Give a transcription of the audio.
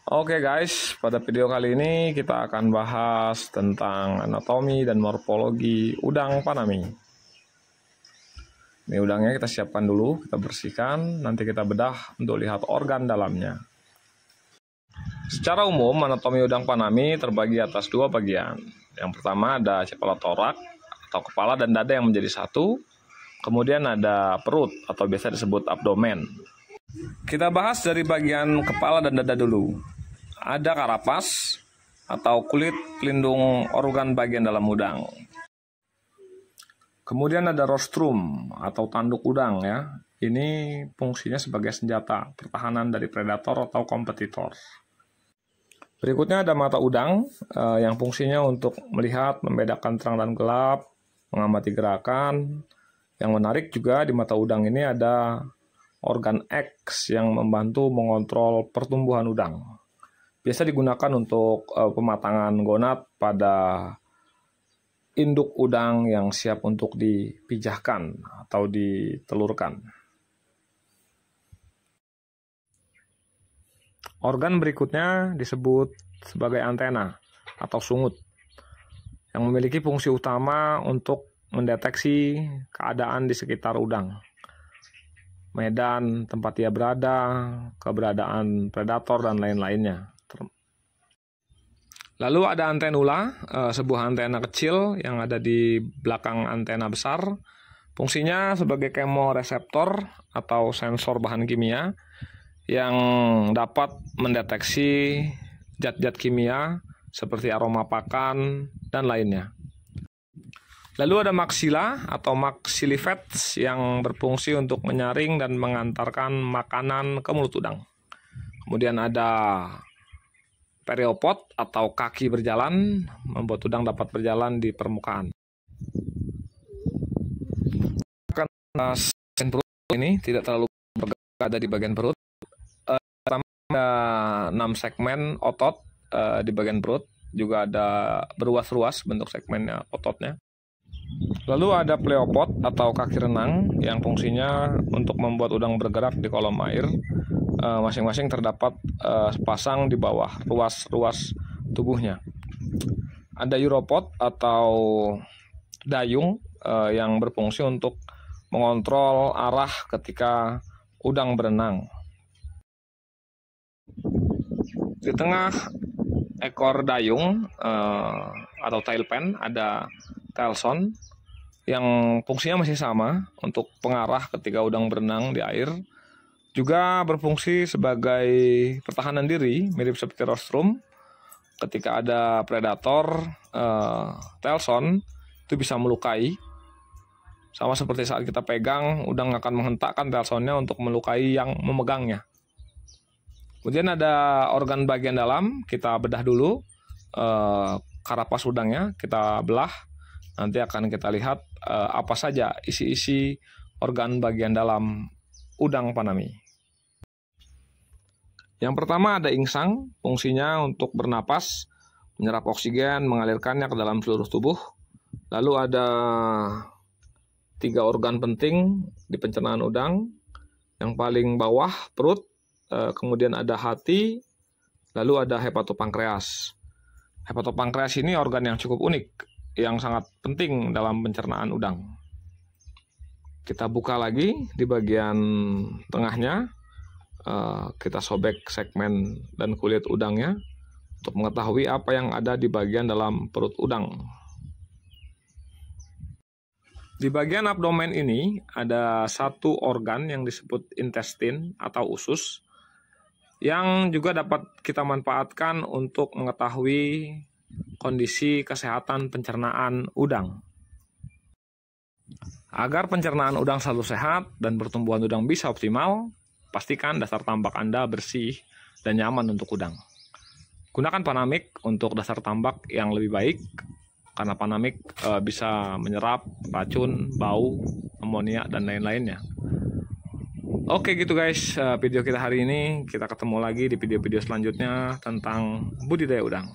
Oke guys, pada video kali ini kita akan bahas tentang anatomi dan morfologi udang Panami. Ini udangnya kita siapkan dulu, kita bersihkan, nanti kita bedah untuk lihat organ dalamnya. Secara umum, anatomi udang Panami terbagi atas dua bagian. Yang pertama ada cephalothorax atau kepala dan dada yang menjadi satu. Kemudian ada perut atau biasa disebut abdomen. Kita bahas dari bagian kepala dan dada dulu. Ada karapas atau kulit pelindung organ bagian dalam udang. Kemudian ada rostrum atau tanduk udang ya. Ini fungsinya sebagai senjata pertahanan dari predator atau kompetitor. Berikutnya ada mata udang yang fungsinya untuk melihat, membedakan terang dan gelap, mengamati gerakan. Yang menarik juga di mata udang ini ada organ X yang membantu mengontrol pertumbuhan udang. Biasa digunakan untuk pematangan gonad pada induk udang yang siap untuk dipijahkan atau ditelurkan. Organ berikutnya disebut sebagai antena atau sungut yang memiliki fungsi utama untuk mendeteksi keadaan di sekitar udang. Medan tempat ia berada, keberadaan predator dan lain-lainnya. Lalu ada antenula, sebuah antena kecil yang ada di belakang antena besar. Fungsinya sebagai kemoreseptor atau sensor bahan kimia yang dapat mendeteksi zat-zat kimia seperti aroma pakan dan lainnya. Lalu ada maksila atau maxillifex yang berfungsi untuk menyaring dan mengantarkan makanan ke mulut udang. Kemudian ada periopod atau kaki berjalan, membuat udang dapat berjalan di permukaan. Perut ini tidak terlalu berada di bagian perut. Ada 6 segmen otot di bagian perut, juga ada beruas-ruas bentuk segmennya ototnya. Lalu ada pleopod atau kaki renang yang fungsinya untuk membuat udang bergerak di kolam air. Masing-masing terdapat sepasang di bawah ruas-ruas tubuhnya. Ada uropod atau dayung yang berfungsi untuk mengontrol arah ketika udang berenang. Di tengah ekor dayung atau tail pan ada tailson yang fungsinya masih sama untuk pengarah ketika udang berenang di air. Juga berfungsi sebagai pertahanan diri, mirip seperti rostrum. Ketika ada predator, tailson itu bisa melukai. Sama seperti saat kita pegang, udang akan menghentakkan tailsonnya untuk melukai yang memegangnya. Kemudian ada organ bagian dalam, kita bedah dulu. Karapas udangnya kita belah. Nanti akan kita lihat apa saja isi-isi organ bagian dalam udang Panami. Yang pertama ada insang, fungsinya untuk bernapas, menyerap oksigen, mengalirkannya ke dalam seluruh tubuh. Lalu ada 3 organ penting di pencernaan udang. Yang paling bawah perut, kemudian ada hati, lalu ada hepatopankreas. Hepatopankreas ini organ yang cukup unik, yang sangat penting dalam pencernaan udang. Kita buka lagi di bagian tengahnya, kita sobek segmen dan kulit udangnya untuk mengetahui apa yang ada di bagian dalam perut udang. Di bagian abdomen ini ada satu organ yang disebut intestin atau usus yang juga dapat kita manfaatkan untuk mengetahui kondisi kesehatan pencernaan udang. Agar pencernaan udang selalu sehat dan pertumbuhan udang bisa optimal, pastikan dasar tambak Anda bersih dan nyaman untuk udang. Gunakan Panamic untuk dasar tambak yang lebih baik, karena Panamic bisa menyerap racun, bau, amonia, dan lain-lainnya. Oke gitu guys, video kita hari ini. Kita ketemu lagi di video-video selanjutnya tentang budidaya udang.